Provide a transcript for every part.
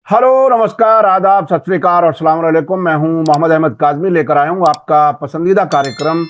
Hello, नमस्कार, आदाब, सत श्री अकाल और अस्सलाम वालेकुम। मैं हूं मोहम्मद अहमद काज़मी, लेकर आया हूं आपका पसंदीदा कार्यक्रम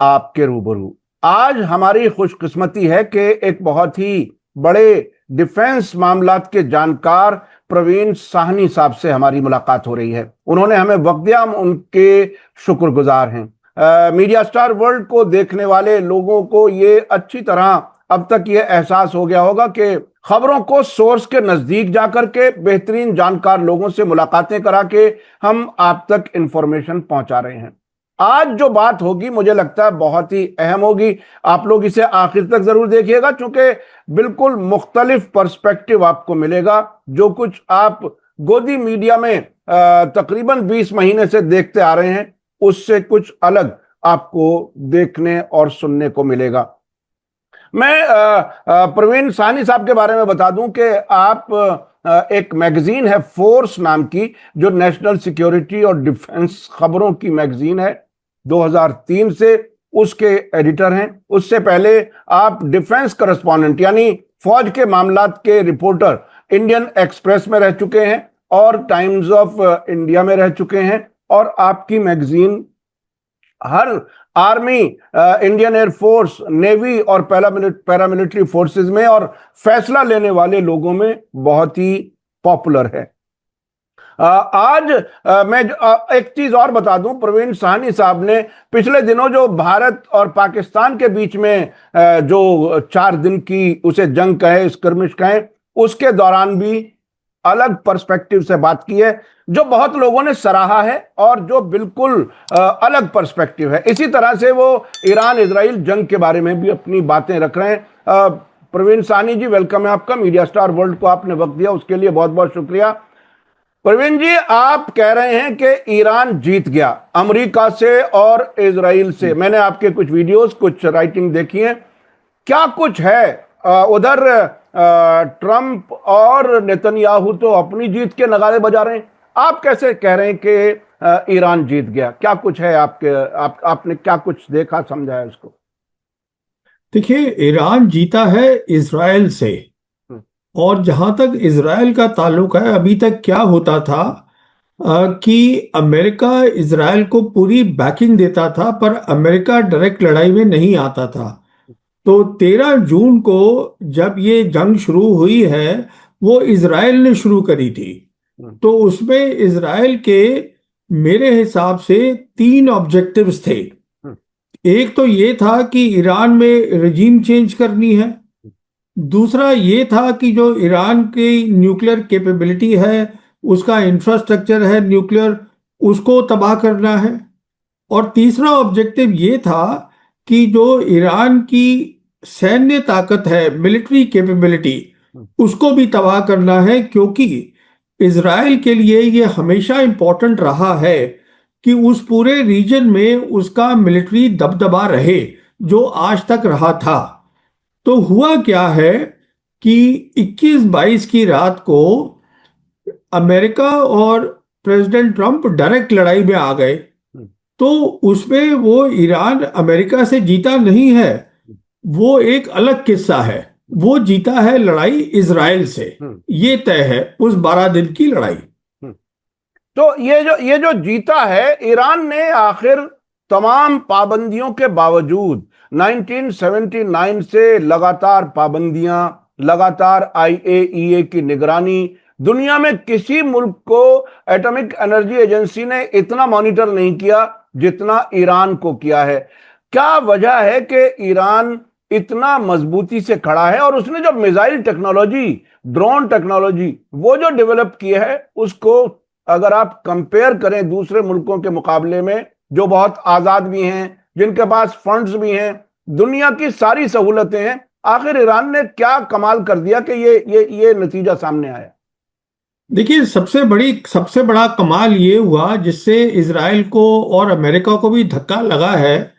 आपके रूबरू। आज हमारी खुशकिस्मती है कि एक बहुत ही बड़े डिफेंस मामलात के जानकार प्रवीण साहनी साहब से हमारी मुलाकात हो रही है। उन्होंने हमें वक्त दिया, हम उनके शुक्रगुजार हैं। मीडिया स्टार वर्ल्ड को देखने वाले लोगों को ये अच्छी तरह अब तक ये एहसास हो गया होगा कि खबरों को सोर्स के नजदीक जाकर के बेहतरीन जानकार लोगों से मुलाकातें करा के हम आप तक इंफॉर्मेशन पहुंचा रहे हैं। आज जो बात होगी मुझे लगता है बहुत ही अहम होगी। आप लोग इसे आखिर तक जरूर देखिएगा, क्योंकि बिल्कुल मुख्तलिफ पर्सपेक्टिव आपको मिलेगा। जो कुछ आप गोदी मीडिया में तकरीबन 20 महीने से देखते आ रहे हैं, उससे कुछ अलग आपको देखने और सुनने को मिलेगा। मैं प्रवीण साहनी साहब के बारे में बता दूं कि आप एक मैगजीन है फोर्स नाम की, जो नेशनल सिक्योरिटी और डिफेंस खबरों की मैगजीन है, 2003 से उसके एडिटर हैं। उससे पहले आप डिफेंस करस्पॉन्डेंट यानी फौज के मामलात के रिपोर्टर इंडियन एक्सप्रेस में रह चुके हैं और टाइम्स ऑफ इंडिया में रह चुके हैं। और आपकी मैगजीन हर आर्मी, इंडियन एयरफोर्स, नेवी और पैरामिलिट्री फोर्सेस में और फैसला लेने वाले लोगों में बहुत ही पॉपुलर है। आज मैं एक चीज और बता दूं, प्रवीण साहनी साहब ने पिछले दिनों जो भारत और पाकिस्तान के बीच में जो 4 दिन की उसे जंग कहे, स्कर्मिश कहे, उसके दौरान भी अलग पर्सपेक्टिव से बात की है, जो बहुत लोगों ने सराहा है और जो बिल्कुल अलग पर्सपेक्टिव है। इसी तरह से वो ईरान इजराइल जंग के बारे में भी अपनी बातें रख रहे हैं। प्रवीण साहनी जी, वेलकम है आपका। मीडिया स्टार वर्ल्ड को आपने वक्त दिया, उसके लिए बहुत बहुत शुक्रिया। प्रवीण जी, आप कह रहे हैं कि ईरान जीत गया अमेरिका से और इजराइल से। मैंने आपके कुछ वीडियोस, कुछ राइटिंग देखी है। क्या कुछ है उधर? ट्रंप और नेतन्याहू तो अपनी जीत के नगाड़े बजा रहे हैं, आप कैसे कह रहे हैं कि ईरान जीत गया? क्या कुछ है आपने क्या कुछ देखा, समझा है उसको? देखिए, ईरान जीता है इजराइल से। और जहां तक इजराइल का ताल्लुक है, अभी तक क्या होता था कि अमेरिका इजराइल को पूरी बैकिंग देता था, पर अमेरिका डायरेक्ट लड़ाई में नहीं आता था। तो 13 जून को जब ये जंग शुरू हुई है, वो इजराइल ने शुरू करी थी। तो उसमें इजराइल के मेरे हिसाब से 3 ऑब्जेक्टिव्स थे। एक तो ये था कि ईरान में रजीम चेंज करनी है। दूसरा ये था कि जो ईरान की न्यूक्लियर कैपेबिलिटी है, उसका इंफ्रास्ट्रक्चर है न्यूक्लियर, उसको तबाह करना है। और तीसरा ऑब्जेक्टिव ये था कि जो ईरान की सैन्य ताकत है, मिलिट्री कैपेबिलिटी, उसको भी तबाह करना है। क्योंकि इजराइल के लिए ये हमेशा इंपॉर्टेंट रहा है कि उस पूरे रीजन में उसका मिलिट्री दबदबा रहे, जो आज तक रहा था। तो हुआ क्या है कि 21-22 की रात को अमेरिका और प्रेसिडेंट ट्रंप डायरेक्ट लड़ाई में आ गए। तो उसमें वो ईरान अमेरिका से जीता नहीं है, वो एक अलग किस्सा है। वो जीता है लड़ाई इजराइल से, ये तय है उस 12 दिन की लड़ाई। तो ये जो जीता है, ईरान ने आखिर तमाम पाबंदियों के बावजूद 1979 से लगातार पाबंदियां, लगातार आईएईए की निगरानी, दुनिया में किसी मुल्क को एटॉमिक एनर्जी एजेंसी ने इतना मॉनिटर नहीं किया जितना ईरान को किया है। क्या वजह है कि ईरान इतना मजबूती से खड़ा है और उसने जो मिसाइल टेक्नोलॉजी, ड्रोन टेक्नोलॉजी वो जो डेवलप की है, उसको अगर आप कंपेयर करें दूसरे मुल्कों के मुकाबले में, जो बहुत आजाद भी हैं, जिनके पास फंड्स भी हैं, दुनिया की सारी सहूलतें हैं, आखिर ईरान ने क्या कमाल कर दिया कि ये नतीजा सामने आया? देखिए, सबसे बड़ा कमाल ये हुआ, जिससे इजराइल को और अमेरिका को भी धक्का लगा है।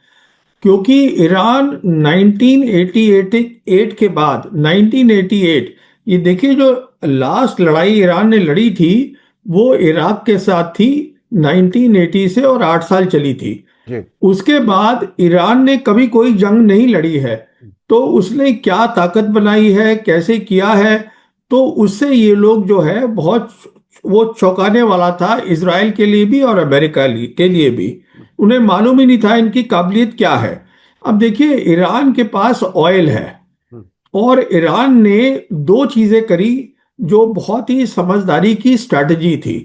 क्योंकि ईरान 1988 के बाद 1988, ये देखिए, जो लास्ट लड़ाई ईरान ने लड़ी थी वो इराक के साथ थी 1980 से, और 8 साल चली थी। उसके बाद ईरान ने कभी कोई जंग नहीं लड़ी है। तो उसने क्या ताकत बनाई है, कैसे किया है, तो उससे ये लोग जो है बहुत वो चौंकाने वाला था, इजराइल के लिए भी और अमेरिका के लिए भी। उन्हें मालूम ही नहीं था इनकी काबिलियत क्या है। अब देखिए, ईरान के पास ऑयल है और ईरान ने दो चीजें करी जो बहुत ही समझदारी की स्ट्रैटेजी थी।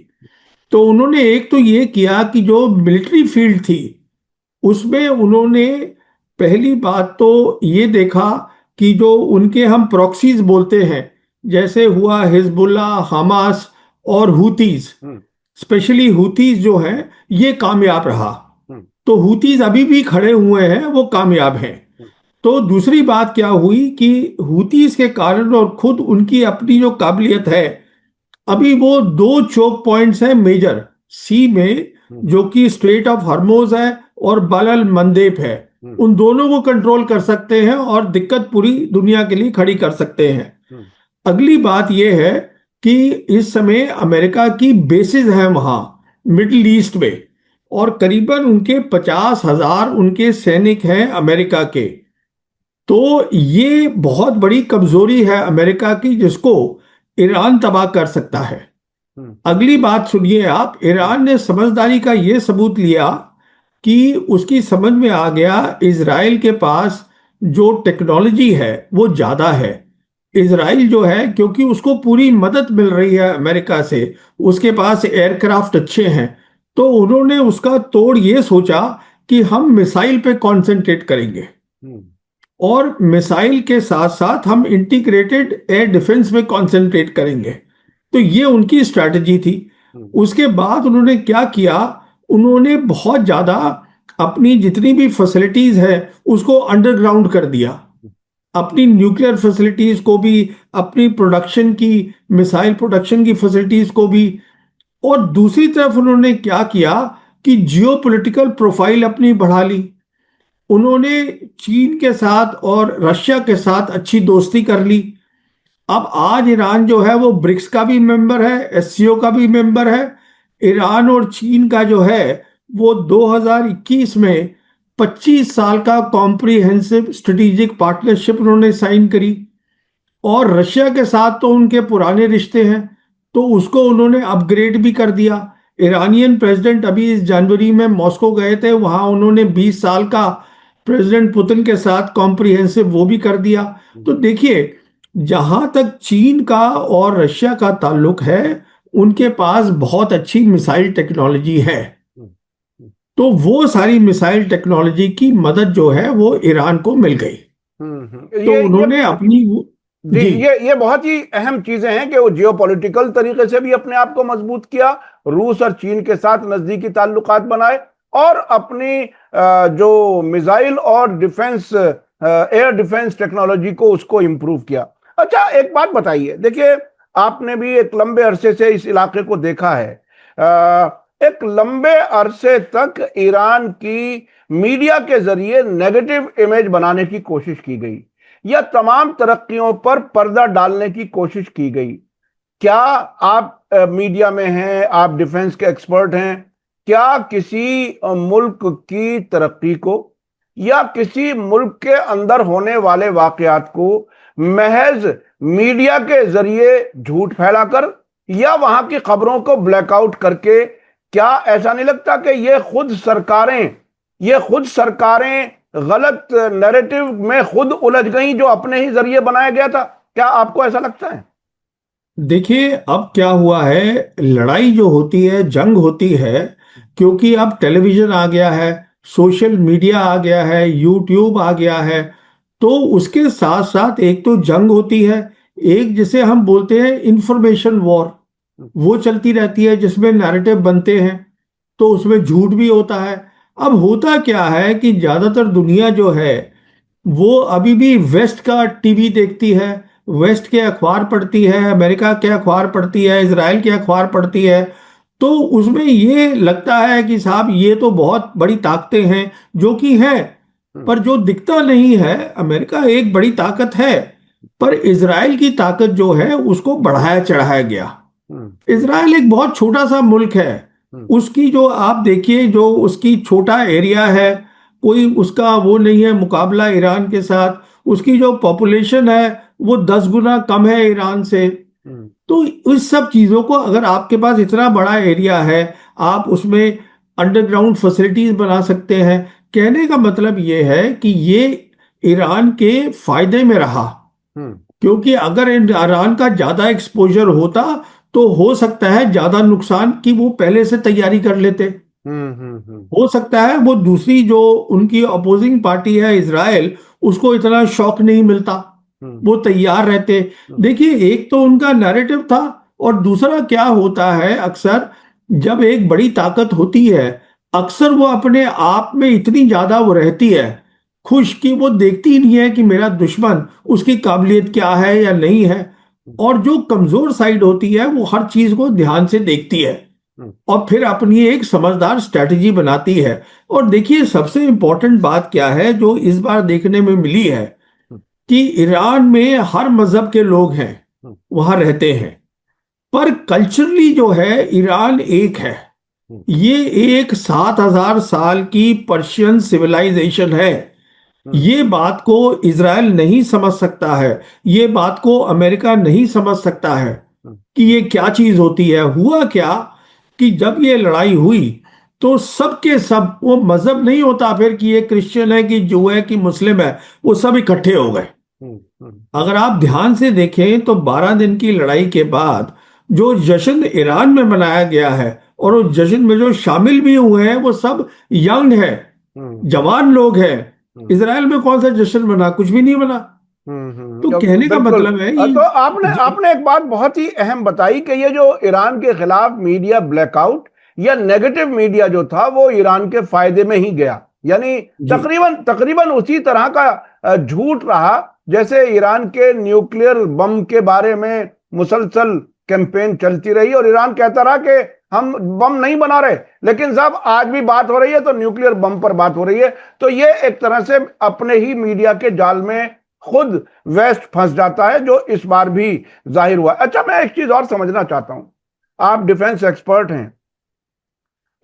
तो उन्होंने एक तो ये किया कि जो मिलिट्री फील्ड थी उसमें उन्होंने पहली बात तो ये देखा कि जो उनके हम प्रॉक्सीज बोलते हैं, जैसे हुआ हिजबुल्ला, हमास और हुतीज, स्पेशली हुतीज जो है ये कामयाब रहा। तो हुतीज अभी भी खड़े हुए हैं, वो कामयाब हैं। तो दूसरी बात क्या हुई कि हुतीज के कारण और खुद उनकी अपनी जो काबिलियत है, अभी वो दो चोक पॉइंट्स हैं मेजर सी में, जो कि स्ट्रेट ऑफ हर्मोज है और बाब अल मंदेब है। उन दोनों को कंट्रोल कर सकते हैं और दिक्कत पूरी दुनिया के लिए खड़ी कर सकते हैं। अगली बात यह है कि इस समय अमेरिका की बेसिस हैं वहां मिडिल ईस्ट में, और करीबन उनके 50,000 उनके सैनिक हैं अमेरिका के। तो ये बहुत बड़ी कमजोरी है अमेरिका की, जिसको ईरान तबाह कर सकता है। अगली बात सुनिए आप, ईरान ने समझदारी का ये सबूत लिया कि उसकी समझ में आ गया इजराइल के पास जो टेक्नोलॉजी है वो ज्यादा है। इजराइल जो है, क्योंकि उसको पूरी मदद मिल रही है अमेरिका से, उसके पास एयरक्राफ्ट अच्छे हैं, तो उन्होंने उसका तोड़ ये सोचा कि हम मिसाइल पे कंसंट्रेट करेंगे और मिसाइल के साथ साथ हम इंटीग्रेटेड एयर डिफेंस में कंसंट्रेट करेंगे। तो ये उनकी स्ट्रैटेजी थी। उसके बाद उन्होंने क्या किया, उन्होंने बहुत ज्यादा अपनी जितनी भी फैसिलिटीज है उसको अंडरग्राउंड कर दिया, अपनी न्यूक्लियर फैसिलिटीज को भी, अपनी प्रोडक्शन की, मिसाइल प्रोडक्शन की फैसिलिटीज को भी। और दूसरी तरफ उन्होंने क्या किया कि जियोपॉलिटिकल प्रोफाइल अपनी बढ़ा ली। उन्होंने चीन के साथ और रशिया के साथ अच्छी दोस्ती कर ली। अब आज ईरान जो है वो ब्रिक्स का भी मेंबर है, एससीओ का भी मेंबर है। ईरान और चीन का जो है वो 2021 में 25 साल का कॉम्प्रिहेंसिव स्ट्रेटेजिक पार्टनरशिप उन्होंने साइन करी। और रशिया के साथ तो उनके पुराने रिश्ते हैं, तो उसको उन्होंने अपग्रेड भी कर दिया। ईरानियन प्रेसिडेंट अभी इस जनवरी में मॉस्को गए थे, वहां उन्होंने 20 साल का प्रेसिडेंट पुतिन के साथ कॉम्प्रिहेंसिव वो भी कर दिया। तो देखिए, जहां तक चीन का और रशिया का ताल्लुक है, उनके पास बहुत अच्छी मिसाइल टेक्नोलॉजी है। तो वो सारी मिसाइल टेक्नोलॉजी की मदद जो है वो ईरान को मिल गई। तो उन्होंने अपनी जी, ये बहुत ही अहम चीजें हैं कि वो जियोपॉलिटिकल तरीके से भी अपने आप को मजबूत किया, रूस और चीन के साथ नजदीकी ताल्लुकात बनाए, और अपनी जो मिसाइल और डिफेंस, एयर डिफेंस टेक्नोलॉजी को उसको इंप्रूव किया। अच्छा, एक बात बताइए, देखिए आपने भी एक लंबे अरसे से इस इलाके को देखा है। एक लंबे अरसे तक ईरान की मीडिया के जरिए नेगेटिव इमेज बनाने की कोशिश की गई, या तमाम तरक्कियों पर पर्दा डालने की कोशिश की गई। क्या आप मीडिया में हैं, आप डिफेंस के एक्सपर्ट हैं, क्या किसी मुल्क की तरक्की को या किसी मुल्क के अंदर होने वाले वाकयात को महज मीडिया के जरिए झूठ फैलाकर या वहां की खबरों को ब्लैकआउट करके, क्या ऐसा नहीं लगता कि ये खुद सरकारें गलत नैरेटिव में खुद उलझ गई जो अपने ही जरिए बनाया गया था? क्या आपको ऐसा लगता है? देखिए, अब क्या हुआ है, लड़ाई जो होती है, जंग होती है, क्योंकि अब टेलीविजन आ गया है, सोशल मीडिया आ गया है, यूट्यूब आ गया है, तो उसके साथ साथ एक तो जंग होती है, एक जिसे हम बोलते हैं इंफॉर्मेशन वॉर, वो चलती रहती है जिसमें नैरेटिव बनते हैं, तो उसमें झूठ भी होता है। अब होता क्या है कि ज्यादातर दुनिया जो है वो अभी भी वेस्ट का टीवी देखती है, वेस्ट के अखबार पढ़ती है, अमेरिका के अखबार पढ़ती है, इजराइल के अखबार पढ़ती है। तो उसमें ये लगता है कि साहब ये तो बहुत बड़ी ताकतें हैं, जो कि हैं, पर जो दिखता नहीं है, अमेरिका एक बड़ी ताकत है, पर इजराइल की ताकत जो है उसको बढ़ाया चढ़ाया गया। इजराइल एक बहुत छोटा सा मुल्क है, उसकी जो आप देखिए, जो उसकी छोटा एरिया है, कोई उसका वो नहीं है मुकाबला ईरान के साथ। उसकी जो पॉपुलेशन है वो 10 गुना कम है ईरान से। तो इस सब चीजों को, अगर आपके पास इतना बड़ा एरिया है, आप उसमें अंडरग्राउंड फैसिलिटीज बना सकते हैं। कहने का मतलब ये है कि ये ईरान के फायदे में रहा, हम्म क्योंकि अगर ईरान का ज्यादा एक्सपोजर होता तो हो सकता है ज्यादा नुकसान की वो पहले से तैयारी कर लेते। हम्म। हो सकता है वो दूसरी जो उनकी अपोजिंग पार्टी है इजराइल, उसको इतना शॉक नहीं मिलता, हम्म वो तैयार रहते। हम्म देखिए, एक तो उनका नैरेटिव था, और दूसरा क्या होता है, अक्सर जब एक बड़ी ताकत होती है, अक्सर वो अपने आप में इतनी ज्यादा वो रहती है खुश, कि वो देखती ही नहीं है कि मेरा दुश्मन, उसकी काबिलियत क्या है या नहीं है। और जो कमजोर साइड होती है वो हर चीज को ध्यान से देखती है, हम्म और फिर अपनी एक समझदार स्ट्रैटेजी बनाती है। और देखिए, सबसे इंपॉर्टेंट बात क्या है जो इस बार देखने में मिली है, हम्म कि ईरान में हर मजहब के लोग हैं, हम्म वहां रहते हैं, पर कल्चरली जो है ईरान एक है। हम्म ये एक 7,000 साल की पर्शियन सिविलाइजेशन है। हम्म ये बात को इजराइल नहीं समझ सकता है, ये बात को अमेरिका नहीं समझ सकता है हम्म कि ये क्या चीज होती है। हुआ क्या कि जब ये लड़ाई हुई तो सबके सब, वो मजहब नहीं होता फिर कि ये क्रिश्चियन है कि जू है कि मुस्लिम है, वो सब इकट्ठे हो गए। हम्म हम्म अगर आप ध्यान से देखें तो 12 दिन की लड़ाई के बाद जो जश्न ईरान में मनाया गया है, और उस जश्न में जो शामिल भी हुए हैं वो सब यंग है, हम्म जवान लोग हैं। हम्म इजराइल में कौन सा जश्न बना? कुछ भी नहीं बना। तो कहने का बिल्कुल। मतलब है तो आपने ये। आपने एक बात बहुत ही अहम बताई कि ये जो ईरान के खिलाफ मीडिया ब्लैकआउट या नेगेटिव मीडिया जो था वो ईरान के फायदे में ही गया, यानी जी तकरीबन तकरीबन उसी तरह का झूठ रहा जैसे ईरान के न्यूक्लियर बम के बारे में मुसलसल कैंपेन चलती रही और ईरान कहता रहा कि हम बम नहीं बना रहे, लेकिन साहब आज भी बात हो रही है तो न्यूक्लियर बम पर बात हो रही है। तो ये एक तरह से अपने ही मीडिया के जाल में खुद वेस्ट फंस जाता है, जो इस बार भी जाहिर हुआ। अच्छा, मैं एक चीज और समझना चाहता हूं, आप डिफेंस एक्सपर्ट हैं।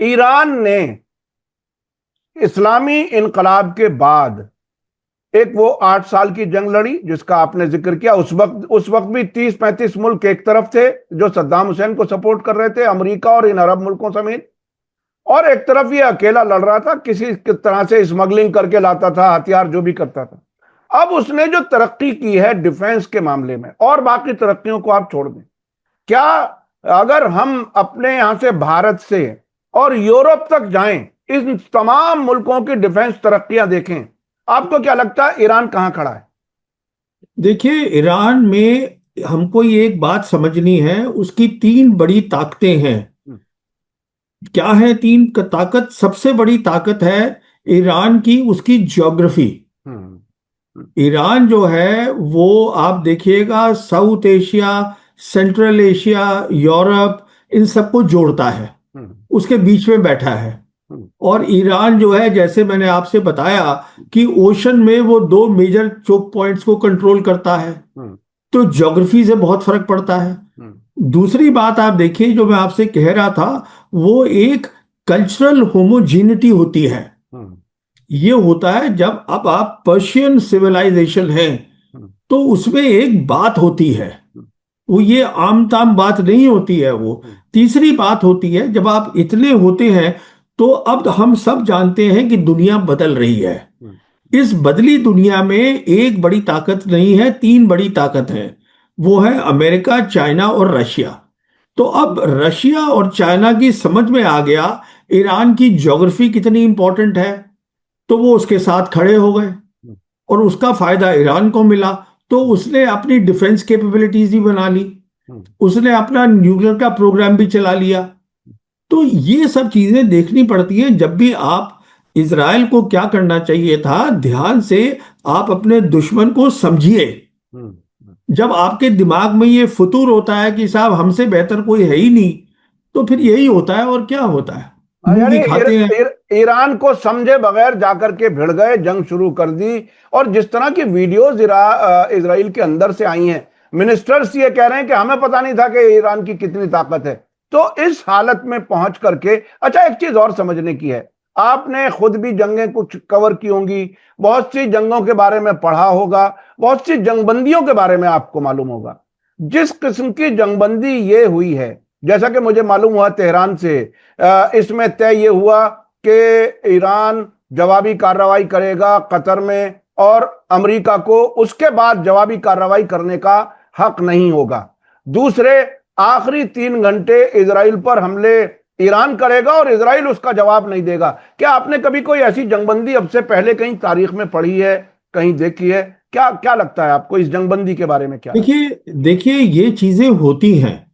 ईरान ने इस्लामी इनकलाब के बाद एक वो 8 साल की जंग लड़ी जिसका आपने जिक्र किया। उस वक्त भी 30-35 मुल्क एक तरफ थे जो सद्दाम हुसैन को सपोर्ट कर रहे थे, अमेरिका और इन अरब मुल्कों समेत, और एक तरफ ये अकेला लड़ रहा था, किसी तरह से स्मगलिंग करके लाता था हथियार, जो भी करता था। अब उसने जो तरक्की की है डिफेंस के मामले में, और बाकी तरक्कियों को आप छोड़ दें, क्या अगर हम अपने यहां से भारत से और यूरोप तक जाएं, इन तमाम मुल्कों की डिफेंस तरक्कियां देखें, आपको क्या लगता है ईरान कहां खड़ा है? देखिए, ईरान में हमको ये एक बात समझनी है, उसकी तीन बड़ी ताकतें हैं। हम्म क्या है तीन ताकत? सबसे बड़ी ताकत है ईरान की उसकी ज्योग्राफी। हम्म ईरान जो है वो, आप देखिएगा, South Asia, Central Asia, Europe, इन सबको जोड़ता है, हम्म उसके बीच में बैठा है। हम्म और ईरान जो है, जैसे मैंने आपसे बताया कि ओशन में वो दो मेजर चोक पॉइंट्स को कंट्रोल करता है, हम्म तो ज्योग्राफी से बहुत फर्क पड़ता है। हम्म दूसरी बात आप देखिए, जो मैं आपसे कह रहा था, वो एक कल्चरल होमोजीनिटी होती है। हम्म ये होता है जब अब आप पर्शियन सिविलाइजेशन है, हम्म तो उसमें एक बात होती है, हम्म वो ये आम ताम बात नहीं होती है वो। हम्म तीसरी बात होती है, जब आप इतने होते हैं तो अब हम सब जानते हैं कि दुनिया बदल रही है। हम्म इस बदली दुनिया में एक बड़ी ताकत नहीं है, तीन बड़ी ताकत है। वो है अमेरिका, चाइना और रशिया। तो अब रशिया और चाइना की समझ में आ गया ईरान की ज्योग्राफी कितनी इंपॉर्टेंट है, तो वो उसके साथ खड़े हो गए, हम्म और उसका फायदा ईरान को मिला। तो उसने अपनी डिफेंस कैपेबिलिटीज भी बना ली, हम्म उसने अपना न्यूक्लियर का प्रोग्राम भी चला लिया। तो ये सब चीजें देखनी पड़ती हैं जब भी आप, इजराइल को क्या करना चाहिए था, ध्यान से आप अपने दुश्मन को समझिए। हम्म हम्म जब आपके दिमाग में ये फतूर होता है कि साहब हमसे बेहतर कोई है ही नहीं, तो फिर यही होता है, और क्या होता है, मुंह यानी की खाते हैं। ईरान को समझे बगैर जाकर के भिड़ गए, जंग शुरू कर दी। और जिस तरह की वीडियोस इजराइल के अंदर से आई हैं, मिनिस्टर्स ये कह रहे हैं कि हमें पता नहीं था कि ईरान की कितनी ताकत है। तो इस हालत में पहुंच करके, अच्छा एक चीज और समझने की है, आपने खुद भी जंगें कुछ कवर की होंगी, बहुत सी जंगों के बारे में पढ़ा होगा, बहुत सी जंगबंदियों के बारे में आपको मालूम होगा। जिस किस्म की जंगबंदी ये हुई है, जैसा कि मुझे मालूम हुआ तेहरान से, इसमें तय ये हुआ कि ईरान जवाबी कार्रवाई करेगा कतर में, और अमेरिका को उसके बाद जवाबी कार्रवाई करने का हक नहीं होगा। दूसरे, आखिरी 3 घंटे इजराइल पर हमले ईरान करेगा और इजराइल उसका जवाब नहीं देगा। क्या आपने कभी कोई ऐसी जंगबंदी अब से पहले कहीं तारीख में पढ़ी है, कहीं देखी है? क्या क्या लगता है आपको इस जंगबंदी के बारे में? क्या देखिए देखिए, ये चीजें होती हैं।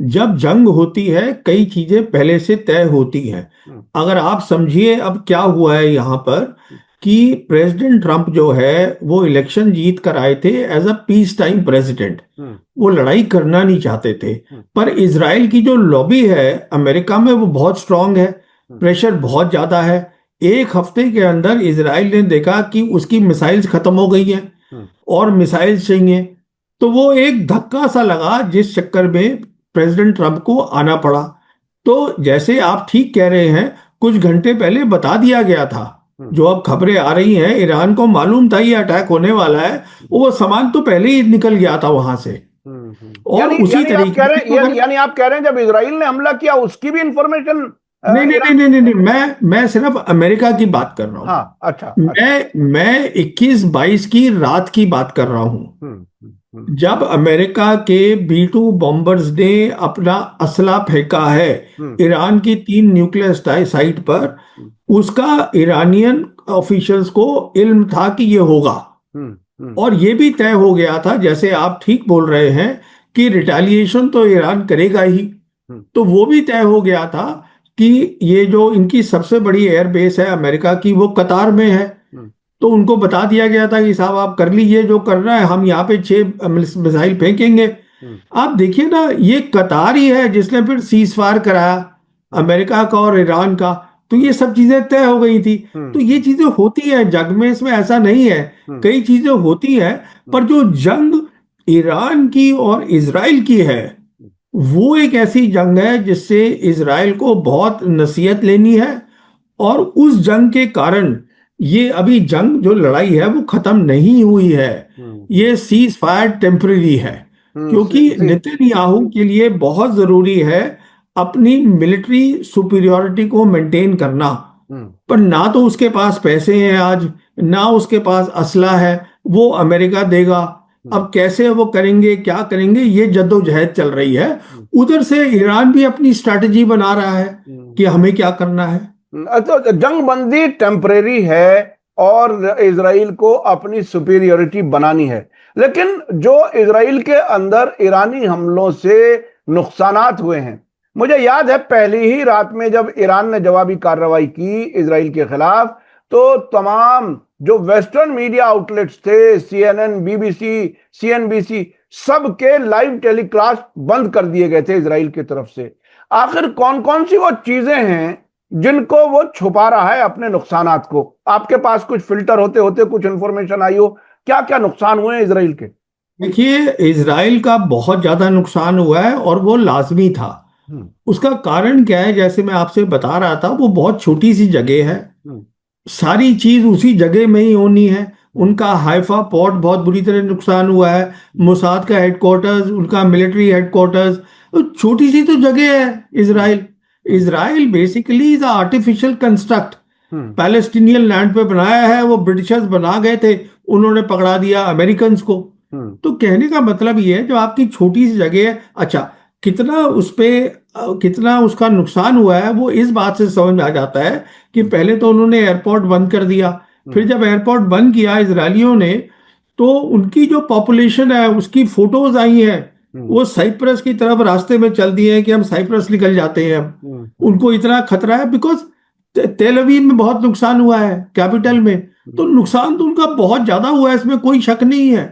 जब जंग होती है कई चीजें पहले से तय होती हैं। अगर आप समझिए अब क्या हुआ है यहाँ पर, कि प्रेसिडेंट ट्रंप जो है वो इलेक्शन जीत कर आए थे as a peace time president. वो लड़ाई करना नहीं चाहते थे, पर इजराइल की जो लॉबी है अमेरिका में वो बहुत स्ट्रांग है, प्रेशर बहुत ज्यादा है। एक हफ्ते के अंदर इजराइल ने देखा कि उसकी मिसाइल्स खत्म हो गई हैं और मिसाइल्स चाहिए, तो वो एक धक्का सा लगा जिस चक्कर में प्रेसिडेंट ट्रंप को आना पड़ा। तो जैसे आप ठीक कह रहे हैं, कुछ घंटे पहले बता दिया गया था, जो अब खबरें आ रही हैं, ईरान को मालूम था ये अटैक होने वाला है, वो सामान तो पहले ही निकल गया था वहां से। और यानी उसी यानी आप तरीके कह रहे से हैं, यानी आप कह रहे हैं जब इजराइल ने हमला किया उसकी भी इंफॉर्मेशन नहीं नहीं ईरान? नहीं नहीं नहीं नहीं, मैं सिर्फ अमेरिका की बात कर रहा हूँ। हाँ, अच्छा अच्छा। मैं 21-22 की रात की बात कर रहा हूँ, हम्म जब अमेरिका के B-2 बॉम्बर्स ने अपना असला फेंका है हम्म ईरान की 3 न्यूक्लियर साइट पर। हम्म उसका ईरानियन ऑफिशियल्स को इल्म था कि ये होगा, हम्म और ये भी तय हो गया था, जैसे आप ठीक बोल रहे हैं, कि रिटेलिएशन तो ईरान करेगा ही। हम्म तो वो भी तय हो गया था कि ये जो इनकी सबसे बड़ी एयर बेस है अमेरिका की, वो कतार में है। हम्म तो उनको बता दिया गया था कि साहब आप कर लीजिए जो करना है, हम यहाँ पे 6 मिसाइल फेंकेंगे। हम्म आप देखिए ना, ये कतार ही है जिसने फिर सीज फायर कराया अमेरिका का और ईरान का। तो ये सब चीजें तय हो गई थी। तो ये चीजें होती है जग में, इसमें ऐसा नहीं है। हम्म कई चीजें होती हैं, पर जो जंग ईरान की और इजराइल की है, वो एक ऐसी जंग है जिससे इजराइल को बहुत नसीहत लेनी है। और उस जंग के कारण, ये अभी जंग जो लड़ाई है वो खत्म नहीं हुई है, ये सीज फायर टेम्पररी है। क्योंकि नेतन्याहू के लिए बहुत जरूरी है अपनी मिलिट्री सुपीरियॉरिटी को मेंटेन करना, पर ना तो उसके पास पैसे हैं आज, ना उसके पास असला है, वो अमेरिका देगा। अब कैसे वो करेंगे, क्या करेंगे, ये जद्दोजहद चल रही है। उधर से ईरान भी अपनी स्ट्रैटेजी बना रहा है कि हमें क्या करना है। तो जंगबंदी टेम्परेरी है और इजराइल को अपनी सुपीरियोरिटी बनानी है, लेकिन जो इजराइल के अंदर ईरानी हमलों से नुकसानात हुए हैं, मुझे याद है पहली ही रात में जब ईरान ने जवाबी कार्रवाई की इजराइल के खिलाफ, तो तमाम जो वेस्टर्न मीडिया आउटलेट्स थे, CNN, BBC, CNBC, सबके लाइव टेलीकास्ट बंद कर दिए गए थे इजराइल की तरफ से। आखिर कौन कौन सी वो चीजें हैं जिनको वो छुपा रहा है अपने नुकसानात को? आपके पास कुछ फिल्टर होते होते कुछ इंफॉर्मेशन आई हो, क्या क्या नुकसान हुए हैं इजराइल के? देखिए, इजराइल का बहुत ज्यादा नुकसान हुआ है और वो लाजमी था। हम्म उसका कारण क्या है, जैसे मैं आपसे बता रहा था, वो बहुत छोटी सी जगह है, हम्म सारी चीज उसी जगह में ही होनी है। उनका हाइफा पोर्ट बहुत बुरी तरह नुकसान हुआ है, मोसाद का हेडक्वार्टर्स, उनका मिलिट्री हेडक्वार्टर्स। तो छोटी सी तो जगह है Israel. Israel basically is artificial construct, hmm Palestinian land पे बनाया है, वो ब्रिटिशर्स बना गए थे, उन्होंने पकड़ा दिया अमेरिकन को। हम्म तो कहने का मतलब ये है, जो आपकी छोटी सी जगह है, अच्छा, कितना उस पे कितना उसका नुकसान हुआ है वो इस बात से समझ में आ जाता है कि पहले तो उन्होंने एयरपोर्ट बंद कर दिया। फिर जब एयरपोर्ट बंद किया इजरायलियों ने, तो उनकी जो पॉपुलेशन है उसकी फोटोज आई हैं, वो साइप्रस की तरफ रास्ते में चल दिए हैं कि हम साइप्रस निकल जाते हैं। उनको इतना खतरा है, बिकॉज तेल अवीव में बहुत नुकसान हुआ है, कैपिटल में। तो नुकसान तो उनका बहुत ज्यादा हुआ है, इसमें कोई शक नहीं है।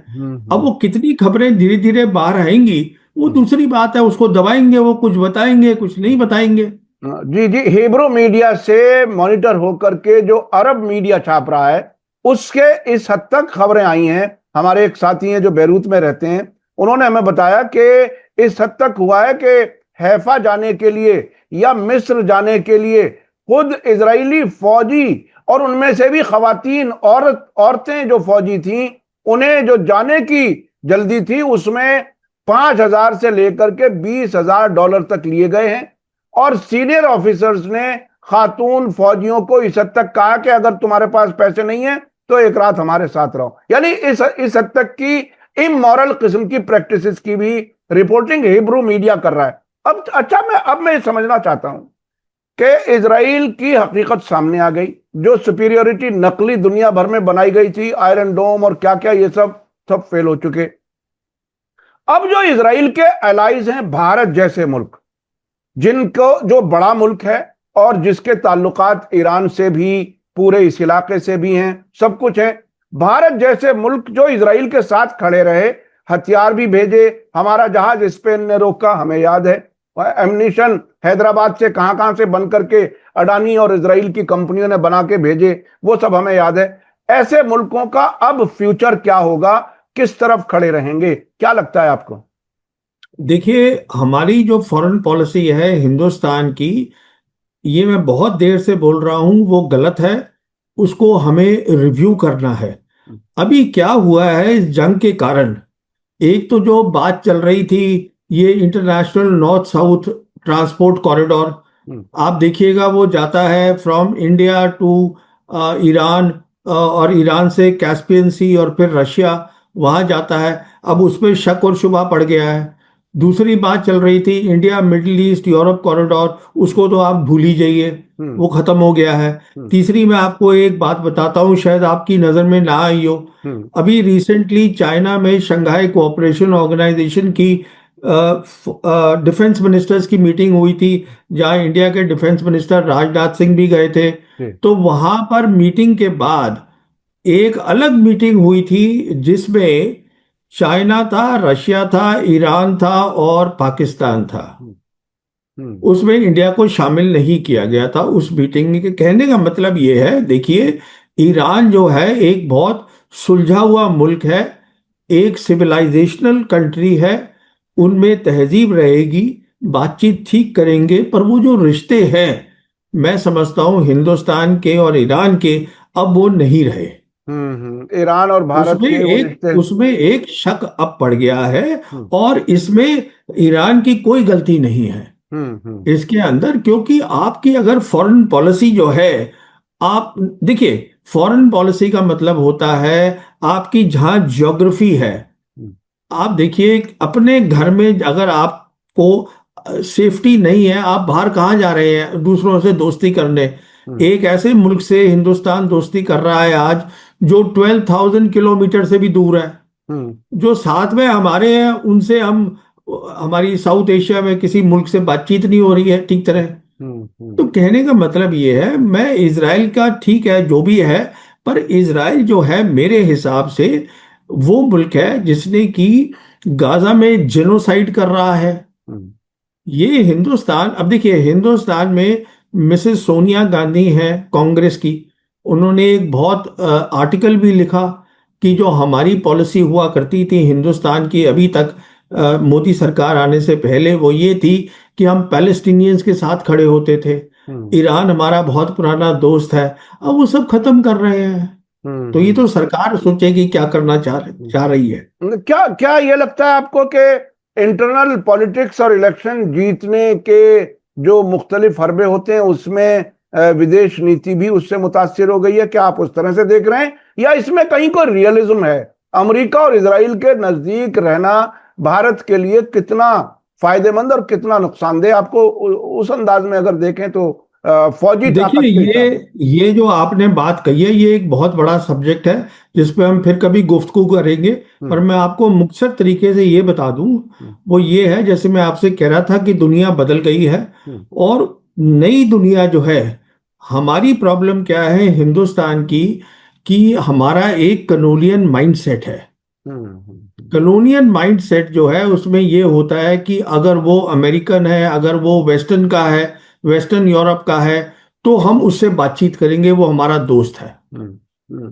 अब वो कितनी खबरें धीरे धीरे बाहर आएंगी वो दूसरी बात है, उसको दबाएंगे, वो कुछ बताएंगे कुछ नहीं बताएंगे। जी जी, हिब्रू मीडिया से मॉनिटर होकर के जो अरब मीडिया छाप रहा है उसके इस हद तक खबरें आई हैं। हमारे एक साथी हैं जो बैरूत में रहते हैं, उन्होंने हमें बताया कि इस हद तक हुआ है कि हैफा जाने के लिए या मिस्र जाने के लिए खुद इजरायली फौजी, और उनमें से भी खवातीन, औरतें जो फौजी थीं, उन्हें जो जाने की जल्दी थी, उसमें 5,000 से लेकर के $20,000 तक लिए गए हैं। और सीनियर ऑफिसर्स ने खातून फौजियों को इस हद तक कहा कि अगर तुम्हारे पास पैसे नहीं है तो एक रात हमारे साथ रहो। यानी इस हद तक की इमोरल किस्म की प्रैक्टिसेस की भी रिपोर्टिंग हिब्रू मीडिया कर रहा है। अब मैं समझना चाहता हूं कि इजराइल की हकीकत सामने आ गई। जो सुपीरियोरिटी नकली दुनिया भर में बनाई गई थी, आयरन डोम और क्या क्या, ये सब फेल हो चुके। अब जो इजराइल के एलाइज हैं, भारत जैसे मुल्क, जिनको जो बड़ा मुल्क है और जिसके ताल्लुकात ईरान से भी, पूरे इस इलाके से भी हैं, सब कुछ है, भारत जैसे मुल्क जो इजराइल के साथ खड़े रहे, हथियार भी भेजे, हमारा जहाज स्पेन ने रोका, हमें याद है, एमनीशन हैदराबाद से कहां कहां से बन करके अडानी और इजराइल की कंपनियों ने बना के भेजे, वो सब हमें याद है। ऐसे मुल्कों का अब फ्यूचर क्या होगा, किस तरफ खड़े रहेंगे, क्या लगता है आपको? देखिए, हमारी जो फॉरेन पॉलिसी है हिंदुस्तान की, ये मैं बहुत देर से बोल रहा हूं, वो गलत है। उसको हमें रिव्यू करना है। अभी क्या हुआ है इस जंग के कारण, एक तो जो बात चल रही थी, ये international north south transport corridor, आप देखिएगा वो जाता है फ्रॉम इंडिया टू ईरान, और ईरान से कैस्पियन सी और फिर रशिया, वहां जाता है। अब उस पर शक और शुबा पड़ गया है। दूसरी बात चल रही थी India middle east Europe corridor, उसको तो आप भूल ही जाइए, वो खत्म हो गया है। तीसरी मैं आपको एक बात बताता हूँ, शायद आपकी नजर में ना आई हो। अभी रिसेंटली चाइना में शंघाई कोऑपरेशन ऑर्गेनाइजेशन की डिफेंस मिनिस्टर्स की मीटिंग हुई थी, जहां इंडिया के डिफेंस मिनिस्टर राजनाथ सिंह भी गए थे। तो वहां पर मीटिंग के बाद एक अलग मीटिंग हुई थी, जिसमें चाइना था, रशिया था, ईरान था और पाकिस्तान था। उसमें इंडिया को शामिल नहीं किया गया था उस मीटिंग के। कहने का मतलब ये है, देखिए, ईरान जो है एक बहुत सुलझा हुआ मुल्क है, एक सिविलाइजेशनल कंट्री है, उनमें तहजीब रहेगी, बातचीत ठीक करेंगे। पर वो जो रिश्ते हैं, मैं समझता हूं हिंदुस्तान के और ईरान के, अब वो नहीं रहे। ईरान और भारत के वो रिश्ते, उसमें एक शक अब पड़ गया है, और इसमें ईरान की कोई गलती नहीं है इसके अंदर। क्योंकि आपकी अगर फॉरेन पॉलिसी जो है, आप देखिए, फॉरेन पॉलिसी का मतलब होता है आपकी जहां ज्योग्राफी है। आप देखिए, अपने घर में अगर आपको सेफ्टी नहीं है, आप बाहर कहाँ जा रहे हैं दूसरों से दोस्ती करने? एक ऐसे मुल्क से हिंदुस्तान दोस्ती कर रहा है आज, जो 12,000 किलोमीटर से भी दूर है। जो साथ में हमारे हैं, उनसे हमारी साउथ एशिया में किसी मुल्क से बातचीत नहीं हो रही है ठीक तरह। तो कहने का मतलब ये है, मैं इजराइल का, ठीक है जो भी है, पर इजराइल जो है मेरे हिसाब से वो मुल्क है जिसने कि गाजा में जेनोसाइड कर रहा है। ये हिंदुस्तान, अब देखिए, हिंदुस्तान में मिसेस सोनिया गांधी हैं कांग्रेस की, उन्होंने एक बहुत आर्टिकल भी लिखा कि जो हमारी पॉलिसी हुआ करती थी हिंदुस्तान की अभी तक, मोदी सरकार आने से पहले, वो ये थी कि हम पैलेस्टीनियंस के साथ खड़े होते थे, ईरान हमारा बहुत पुराना दोस्त है। अब वो सब खत्म कर रहे हैं। तो ये तो सरकार सोचेगी क्या करना चाह रही है। क्या क्या ये लगता है आपको कि इंटरनल पॉलिटिक्स और इलेक्शन जीतने के जो मुख्तलिफ हरबे होते हैं, उसमें विदेश नीति भी उससे मुतासिर हो गई है? क्या आप उस तरह से देख रहे हैं, या इसमें कहीं कोई रियलिज्म है? अमेरिका और इजराइल के नजदीक रहना भारत के लिए कितना फायदेमंद और कितना नुकसानदेह, आपको उस अंदाज में अगर देखें तो, फौजी ताकत देखिए, के हिसाब से? ये जो आपने बात कही है, ये एक बहुत बड़ा सब्जेक्ट है जिस पे हम फिर कभी गुफ्तगू करेंगे। पर मैं आपको मुख्तसर तरीके से ये बता दूं, वो ये है, जैसे मैं आपसे कह रहा था कि दुनिया बदल गई है, और नई दुनिया जो है, हमारी प्रॉब्लम क्या है हिंदुस्तान की, कि हमारा एक कलोनियन माइंडसेट है। कलोनियन माइंडसेट जो है, उसमें ये होता है कि अगर वो अमेरिकन है, अगर वो वेस्टर्न का है, वेस्टर्न यूरोप का है, तो हम उससे बातचीत करेंगे, वो हमारा दोस्त है।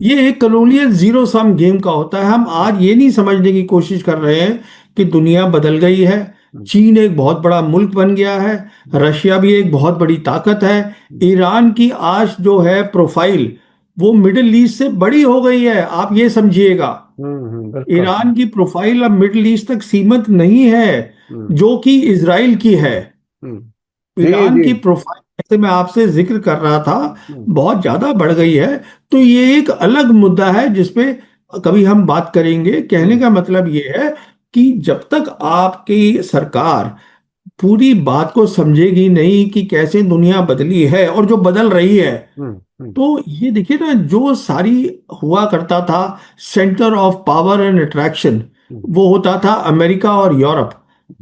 ये एक कलोनियल जीरो सम गेम का होता है। हम आज ये नहीं समझने की कोशिश कर रहे हैं कि दुनिया बदल गई है। चीन एक बहुत बड़ा मुल्क बन गया है, रशिया भी एक बहुत बड़ी ताकत है, ईरान की आज जो है प्रोफाइल वो मिडिल ईस्ट से बड़ी हो गई है, आप ये समझिएगा। बिल्कुल। ईरान की प्रोफाइल अब मिडिल ईस्ट तक सीमित नहीं है, हम्म जो कि इजराइल की है। हम्म, जी ईरान जी। की प्रोफाइल, जैसे मैं आपसे जिक्र कर रहा था, हम्म बहुत ज्यादा बढ़ गई है। तो ये एक अलग मुद्दा है जिसपे कभी हम बात करेंगे। कहने हम्म का मतलब ये है कि जब तक आपकी सरकार पूरी बात को समझेगी नहीं कि कैसे दुनिया बदली है और जो बदल रही है, हम्म हम्म तो ये देखिए ना, जो सारी हुआ करता था centre of power and attraction, hmm वो होता था अमेरिका और यूरोप।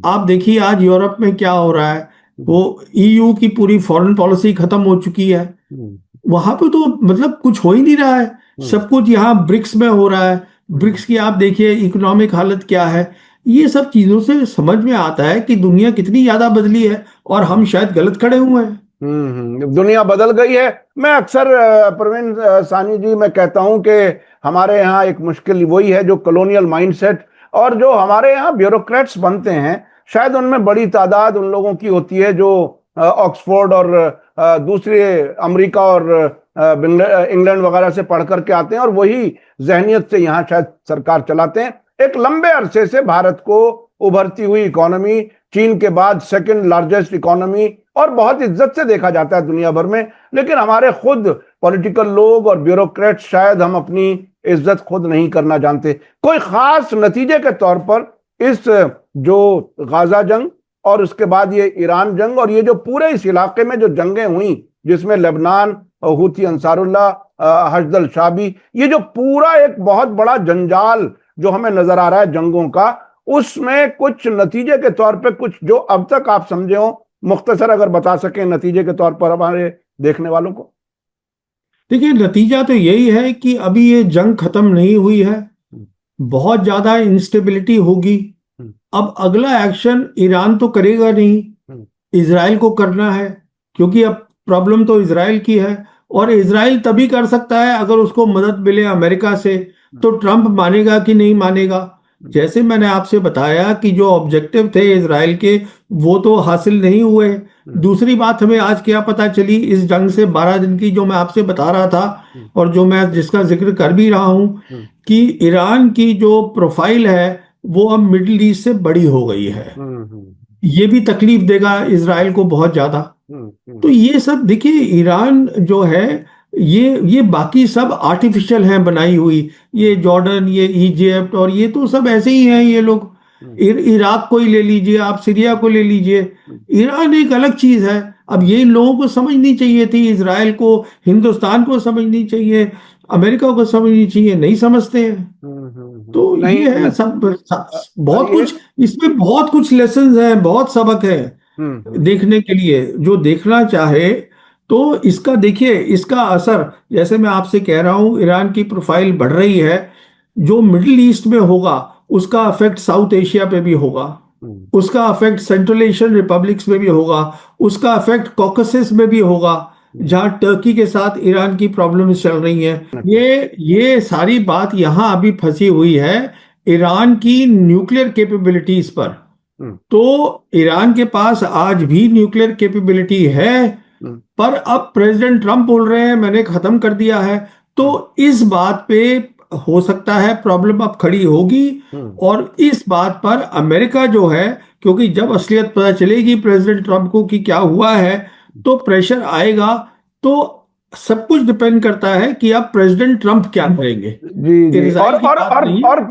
आप देखिए आज यूरोप में क्या हो रहा है। हम्म वो ईयू की पूरी फॉरेन पॉलिसी खत्म हो चुकी है। हम्म वहां पे तो मतलब कुछ हो ही नहीं रहा है। हम्म सब कुछ यहाँ ब्रिक्स में हो रहा है। हम्म ब्रिक्स की आप देखिए इकोनॉमिक हालत क्या है। ये सब चीजों से समझ में आता है कि दुनिया कितनी ज्यादा बदली है और हम शायद गलत खड़े हुए हैं। दुनिया बदल गई है। मैं अक्सर प्रवीण सानी जी, मैं कहता हूं कि हमारे यहाँ एक मुश्किल वही है, जो कॉलोनियल माइंडसेट और जो हमारे यहाँ ब्यूरोक्रेट्स बनते हैं, शायद उनमें बड़ी तादाद उन लोगों की होती है जो ऑक्सफोर्ड और दूसरे अमेरिका और इंग्लैंड वगैरह से पढ़ करके आते हैं और वही जहनियत से यहाँ शायद सरकार चलाते हैं। एक लंबे अरसे से भारत को उभरती हुई इकोनॉमी, चीन के बाद सेकंड लार्जेस्ट इकोनॉमी, और बहुत इज्जत से देखा जाता है दुनिया भर में, लेकिन हमारे खुद पॉलिटिकल लोग और ब्यूरोक्रेट्स शायद हम अपनी इज्जत खुद नहीं करना जानते। कोई खास नतीजे के तौर पर इस जो गाजा जंग और उसके बाद ये ईरान जंग और ये जो पूरे इस इलाके में जो जंगें हुई, जिसमें लेबनान, हूथी अंसारुल्लाह, हशदल शाबी, ये जो पूरा एक बहुत बड़ा जंजाल जो हमें नजर आ रहा है जंगों का, उसमें कुछ नतीजे के तौर पे कुछ जो अब तक आप समझे हो, मुख्तसर अगर बता सकें नतीजे के तौर पर हमारे देखने वालों को। देखिए नतीजा तो यही है कि अभी ये जंग खत्म नहीं हुई है। हम्म, बहुत ज्यादा इंस्टेबिलिटी होगी। हम्म, अब अगला एक्शन ईरान तो करेगा नहीं, हम्म, इजराइल को करना है। क्योंकि अब प्रॉब्लम तो इजराइल की है, और इजराइल तभी कर सकता है अगर उसको मदद मिले अमेरिका से। तो ट्रंप मानेगा कि नहीं मानेगा? जैसे मैंने आपसे बताया कि जो ऑब्जेक्टिव थे इजराइल के, वो तो हासिल नहीं हुए। दूसरी बात, हमें आज क्या पता चली इस जंग से 12 दिन की, जो मैं आपसे बता रहा था और जो मैं जिसका जिक्र कर भी रहा हूं, कि ईरान की जो प्रोफाइल है वो अब मिडिल ईस्ट से बड़ी हो गई है। ये भी तकलीफ देगा इजराइल को बहुत ज्यादा। तो ये सब देखिए, ईरान जो है, ये बाकी सब आर्टिफिशियल हैं बनाई हुई। ये जॉर्डन, ये इजिप्ट, और ये तो सब ऐसे ही हैं ये लोग। इराक को ही ले लीजिए आप, सीरिया को ले लीजिए। ईरान एक अलग चीज है। अब ये इन लोगों को समझनी चाहिए थी, इजराइल को, हिंदुस्तान को समझनी चाहिए, अमेरिका को समझनी चाहिए, नहीं समझते हैं। तो नहीं, ये है सब, बहुत ये कुछ इसमें, बहुत कुछ लेसन्स हैं, बहुत सबक है देखने के लिए। जो देखना चाहे तो इसका देखिए, इसका असर, जैसे मैं आपसे कह रहा हूं, ईरान की प्रोफाइल बढ़ रही है। जो मिडिल ईस्ट में होगा उसका अफेक्ट साउथ एशिया पे भी होगा, उसका अफेक्ट सेंट्रल एशियन रिपब्लिक्स में भी होगा, उसका अफेक्ट कॉकसस में भी होगा, जहां टर्की के साथ ईरान की प्रॉब्लम्स चल रही हैं। ये सारी बात यहाँ अभी फंसी हुई है ईरान की न्यूक्लियर कैपेबिलिटीज पर। तो ईरान के पास आज भी न्यूक्लियर कैपेबिलिटी है, पर अब प्रेसिडेंट ट्रंप बोल रहे हैं मैंने खत्म कर दिया है। तो इस बात पे हो सकता है प्रॉब्लम अब खड़ी होगी। और इस बात पर अमेरिका जो है, क्योंकि जब असलियत पता चलेगी प्रेसिडेंट ट्रंप को कि क्या हुआ है, तो प्रेशर आएगा। तो सब कुछ डिपेंड करता है कि अब प्रेसिडेंट ट्रंप क्या करेंगे। जी जी। इजराइल की बात नहीं, और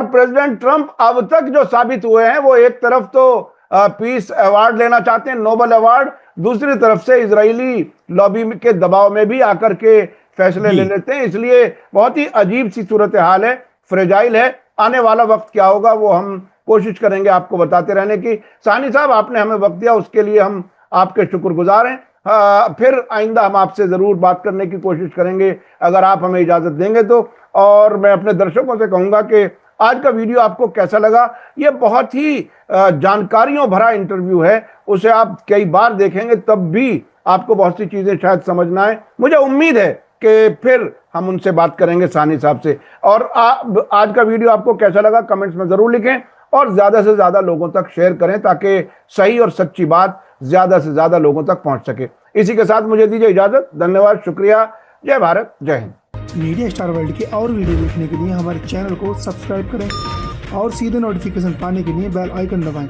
प्रेसिडेंट ट्रंप अब तक जो साबित हुए हैं, वो एक तरफ तो पीस अवार्ड लेना चाहते हैं, नोबेल अवार्ड, दूसरी तरफ से इजरायली लॉबी के दबाव में भी आकर के फैसले ले लेते हैं। इसलिए बहुत ही अजीब सी सूरत हाल है, फ्रेजाइल है। आने वाला वक्त क्या होगा वो हम कोशिश करेंगे आपको बताते रहने की। सानी साहब, आपने हमें वक्त दिया, उसके लिए हम आपके शुक्रगुजार हैं। फिर आइंदा हम आपसे जरूर बात करने की कोशिश करेंगे, अगर आप हमें इजाजत देंगे तो। और मैं अपने दर्शकों से कहूंगा कि आज का वीडियो आपको कैसा लगा। ये बहुत ही जानकारियों भरा इंटरव्यू है, उसे आप कई बार देखेंगे तब भी आपको बहुत सी चीजें शायद समझ ना आए। मुझे उम्मीद है कि फिर हम उनसे बात करेंगे, सानी साहब से। और आज का वीडियो आपको कैसा लगा कमेंट्स में जरूर लिखें और ज्यादा से ज्यादा लोगों तक शेयर करें, ताकि सही और सच्ची बात ज्यादा से ज्यादा लोगों तक पहुंच सके। इसी के साथ मुझे दीजिए इजाजत। धन्यवाद, शुक्रिया। जय भारत, जय हिंद। मीडिया स्टार वर्ल्ड के और वीडियो देखने के लिए हमारे चैनल को सब्सक्राइब करें और सीधे नोटिफिकेशन पाने के लिए बेल आइकन दबाएं।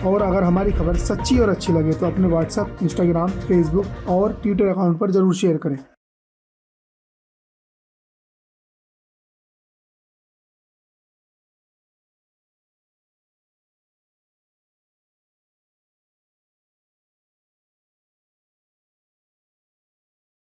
और अगर हमारी खबर सच्ची और अच्छी लगे तो अपने व्हाट्सएप, इंस्टाग्राम, फेसबुक और ट्विटर अकाउंट पर ज़रूर शेयर करें।